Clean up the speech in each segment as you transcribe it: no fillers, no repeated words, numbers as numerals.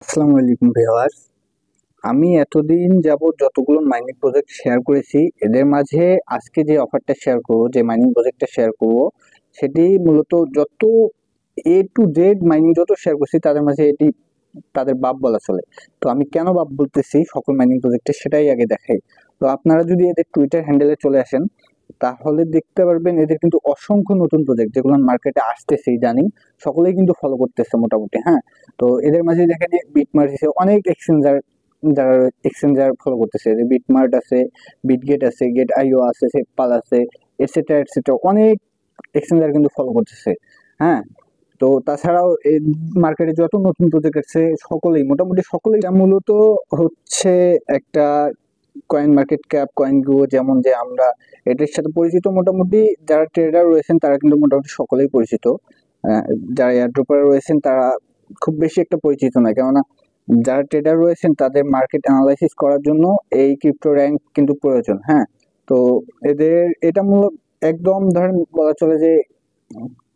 আসসালামু আলাইকুম ভিউয়ার্স। আমি এতদিন যাবত যতগুলো মাইনিং প্রজেক্ট শেয়ার করেছি এদের মাঝে আজকে যে অফারটা শেয়ার করব, যে মাইনিং প্রজেক্টটা শেয়ার করব, সেটি মূলত যত A to Z মাইনিং যত শেয়ার করছি তাদের মাঝে এটি তাদের বাপ বলা চলে। তো আমি কেন বাপ বলতেছি সকল মাইনিং প্রজেক্টে সেটাই আগে দেখাই। তো আপনারা যদি এদের টুইটার হ্যান্ডেলে চলে আসেন তাহলে দেখতে পারবেন এদের কিন্তু অসংখ্য নতুন প্রজেক্ট যেগুলো মার্কেটে আসতেছে জানি, সকলেই কিন্তু ফলো করতেছে মোটামুটি। হ্যাঁ, তো এদের মাঝে দেখেন বিটমার্ট আছে, অনেক এক্সচেঞ্জার যারা এক্সচেঞ্জার ফলো করতেছে, বিটমার্ট আছে, বিটগেট আছে, গেট আইও আছে, সেটপাল আছে, এটসেট্রা এটসেট্রা, অনেক এক্সচেঞ্জার কিন্তু ফলো করতেছে। হ্যাঁ, তো তাছাড়াও এই মার্কেটে যত নতুন প্রজেক্ট আছে সকলেই মোটামুটি সকলেই মূলত হচ্ছে একটা কয়েন মার্কেট ক্যাপ, কয়েন গো, যেমন যে আমরা এটার সাথে পরিচিত মোটামুটি যারা ট্রেডার রয়েছেন তারা কিন্তু মোটামুটি সকলেই পরিচিত। যারা এয়ারড্রপার রয়েছেন তারা খুব বেশি একটা পরিচিত নয়, কেননা যারা ট্রেডার রয়েছেন তাদের মার্কেট অ্যানালাইসিস করার জন্য এই ক্রিপ্টো র্যাঙ্ক কিন্তু প্রয়োজন। হ্যাঁ, তো এদের এটা মূলত একদম ধরেন বলা চলে যে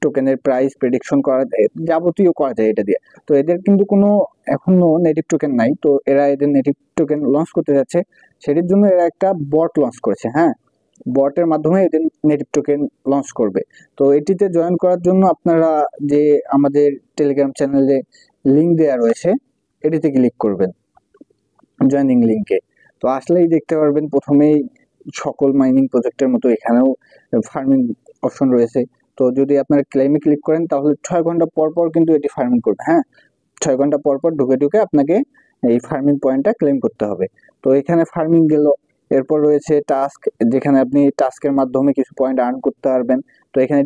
টোকেনের প্রাইস প্রেডিকশন করা যায়, যাবতীয় করা যায় এটা দিয়ে। তো এদের কিন্তু কোনো এখনো নেটিভ টোকেন নাই, তো এরা এদের নেটিভ টোকেন লঞ্চ করতে যাচ্ছে। সেটির জন্য এরা একটা বট লঞ্চ করেছে। হ্যাঁ, বটের মাধ্যমে এদের নেটিভ টোকেন লঞ্চ করবে। তো এটিতে জয়েন করার জন্য আপনারা যে আমাদের টেলিগ্রাম চ্যানেলে লিঙ্ক দেওয়া রয়েছে এটিতে ক্লিক করবেন, জয়েনিং লিঙ্কে। তো আসলেই দেখতে পারবেন প্রথমেই সকল মাইনিং প্রজেক্টের মতো এখানেও ফার্মিং অপশন রয়েছে। তো যদি আপনারা ক্লেমে ক্লিক করেন তাহলে 6 ঘন্টা পর পর কিন্তু এটি ফার্মিং করবে। হ্যাঁ, 6 ঘন্টা পর পর ঢুকে ঢুকে আপনাকে এই ফার্মিং পয়েন্টটা ক্লেম করতে হবে। তো এখানে ফার্মিং গেল। এরপর রয়েছে টাস্ক, যেখানে আপনি টাস্কের মাধ্যমে কিছু পয়েন্ট আর্ন করতে পারবেন। তো এখানে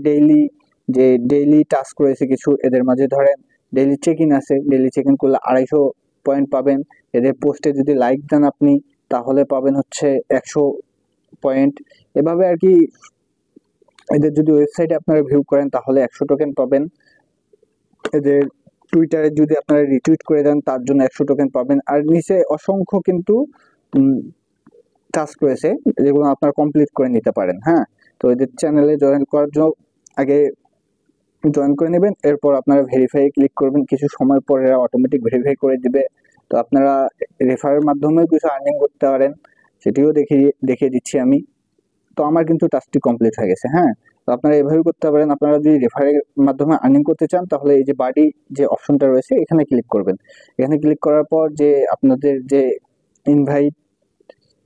ডেইলি টাস্ক রয়েছে কিছু, এদের মাঝে ধরেন ডেইলি চেক ইন আছে, ডেইলি চেক ইন করলে 250 পয়েন্ট পাবেন। এদের পোস্টে যদি লাইক দেন আপনি তাহলে পাবেন হচ্ছে 100 পয়েন্ট। এভাবে আর কি। এদের যদি ওয়েবসাইটে আপনারা ভিউ করেন তাহলে 100 টোকেন পাবেন। এদের টুইটারে যদি আপনারা রিটুইট করে দেন তার জন্য 100 টোকেন পাবেন। আর নিচে অসংখ্য কিন্তু টাস্ক রয়েছে যেগুলো আপনারা কমপ্লিট করে নিতে পারেন। হ্যাঁ, তো এদের চ্যানেলে জয়েন করার জন্য আগে জয়েন করে নেবেন, এরপর আপনারা ভেরিফাই ক্লিক করবেন, কিছু সময় পর এরা অটোমেটিক ভেরিফাই করে দিবে। তো আপনারা রেফারের মাধ্যমেও কিছু আর্নিং করতে পারেন, সেটিও দেখিয়ে দিচ্ছি আমি। তো আমার কিন্তু টাস্কটি কমপ্লিট হয়ে গেছে। হ্যাঁ, তো আপনারা এভাবে করতে পারেন। আপনারা যদি রেফারের মাধ্যমে আর্নিং করতে চান তাহলে এই যে বাডি যে অপশনটা রয়েছে এখানে ক্লিক করবেন। এখানে ক্লিক করার পর যে আপনাদের যে ইনভাইট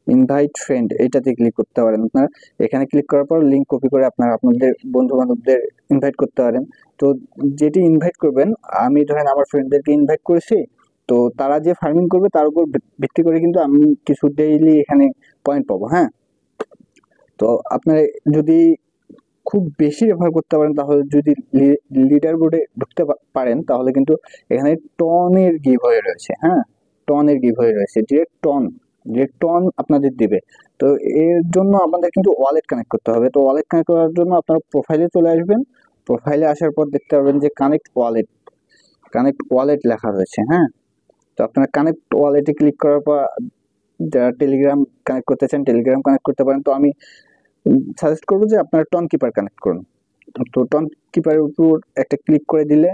ইনভাইট ফ্রেন্ড এটাতে ক্লিক করতে পারেন। আপনারা এখানে ক্লিক করার পর লিঙ্ক কপি করে আপনারা আপনাদের বন্ধু বান্ধবদের ইনভাইট করতে পারেন। তো যেটি ইনভাইট করবেন, আমি ধরেন আমার ফ্রেন্ডদেরকে ইনভাইট করেছি, তো তারা যে ফার্মিং করবে তার উপর ভিত্তি করে কিন্তু আমি কিছু ডেইলি এখানে পয়েন্ট পাবো। হ্যাঁ, তো আপনারা যদি খুব বেশি ব্যবহার করতে পারেন তাহলে যদি লিডার বোর্ডে ঢুকতে পারেন তাহলে কিন্তু এখানে টনের গিভ হয়ে রয়েছে। হ্যাঁ, টনের গিভ হয়ে রয়েছে, ডিরেক্ট টন আপনাদের দিবে। তো এর জন্য আপনাদের কিন্তু ওয়ালেট কানেক্ট করতে হবে। তো ওয়ালেট কানেক্ট করার জন্য আপনারা প্রোফাইলে চলে আসবেন। প্রোফাইলে আসার পর দেখতে পারবেন যে কানেক্ট ওয়ালেট লেখা রয়েছে। হ্যাঁ, তো আপনারা কানেক্ট ওয়ালেটে ক্লিক করার পর যারা টেলিগ্রাম কানেক্ট করতে চান টেলিগ্রাম কানেক্ট করতে পারেন। তো আমি সাজেস্ট করবো যে আপনারা টন কিপার কানেক্ট করুন। তো টন কিপারের উপর একটা ক্লিক করে দিলে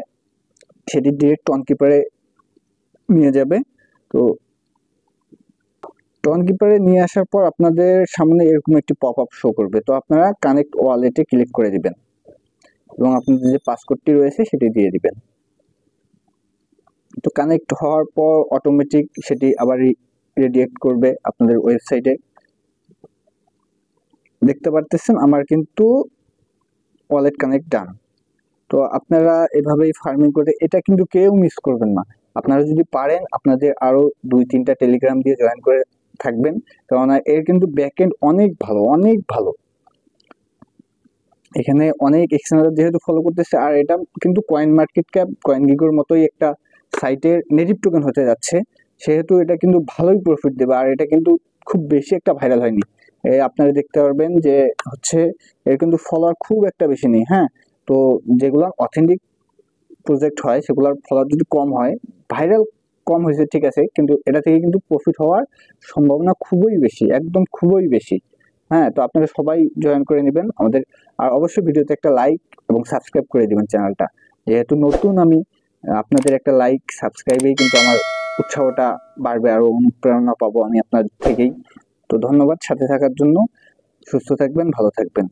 সেটি ডিরেক্ট টন কিপারে নিয়ে যাবে। তো টন কিপারে নিয়ে আসার পর আপনাদের সামনে এরকম একটি পপ আপ শো করবে। তো আপনারা কানেক্ট ওয়ালেটে ক্লিক করে দিবেন এবং আপনাদের যে পাসওয়ার্ডটি রয়েছে সেটি দিয়ে দিবেন। তো কানেক্ট হওয়ার পর অটোমেটিক সেটি আবার রিডিরেক্ট করবে আপনাদের ওয়েবসাইটে। দেখতে পারতেছেন আমার কিন্তু ওয়ালেট কানেক্ট ডান। তো আপনারা এভাবেই ফার্মিং করে এটা কিন্তু কেউ মিস করবেন না। আপনারা যদি পারেন আপনাদের আরো 2-3টা টেলিগ্রাম দিয়ে জয়েন করে থাকবেন, কেননা এর কিন্তু ব্যাকএন্ড অনেক ভালো, অনেক ভালো। এখানে অনেক এক্সচেঞ্জার যেহেতু ফলো করতেছে, আর এটা কিন্তু কয়েন মার্কেট ক্যাপ, কয়েন গিগোর মতোই একটা সাইটের নেটিভ টোকেন হতে যাচ্ছে, সেহেতু এটা কিন্তু ভালোই প্রফিট দেবে। আর এটা কিন্তু খুব বেশি একটা ভাইরাল হয়নি। আপনারা দেখতে পারবেন যে হচ্ছে এর কিন্তু ফলোয়ার খুব একটা বেশি নেই। হ্যাঁ, তো যেগুলো অথেন্টিক প্রজেক্ট হয় সেগুলোর ফলোয়ার যদি কম হয়, ভাইরাল কম হয়েছে ঠিক আছে, কিন্তু এটা থেকে কিন্তু প্রফিট হওয়ার সম্ভাবনা খুবই বেশি, একদম খুবই বেশি। হ্যাঁ, তো আপনারা সবাই জয়েন করে নেবেন আমাদের। আর অবশ্যই ভিডিওতে একটা লাইক এবং সাবস্ক্রাইব করে দিবেন চ্যানেলটা, যেহেতু নতুন আমি। আপনাদের একটা লাইক সাবস্ক্রাইবেই কিন্তু আমার উৎসাহটা বাড়বে, আরো অনুপ্রেরণা পাবো আমি আপনাদের থেকেই। তো ধন্যবাদ সাথে থাকার জন্য। সুস্থ থাকবেন, ভালো থাকবেন।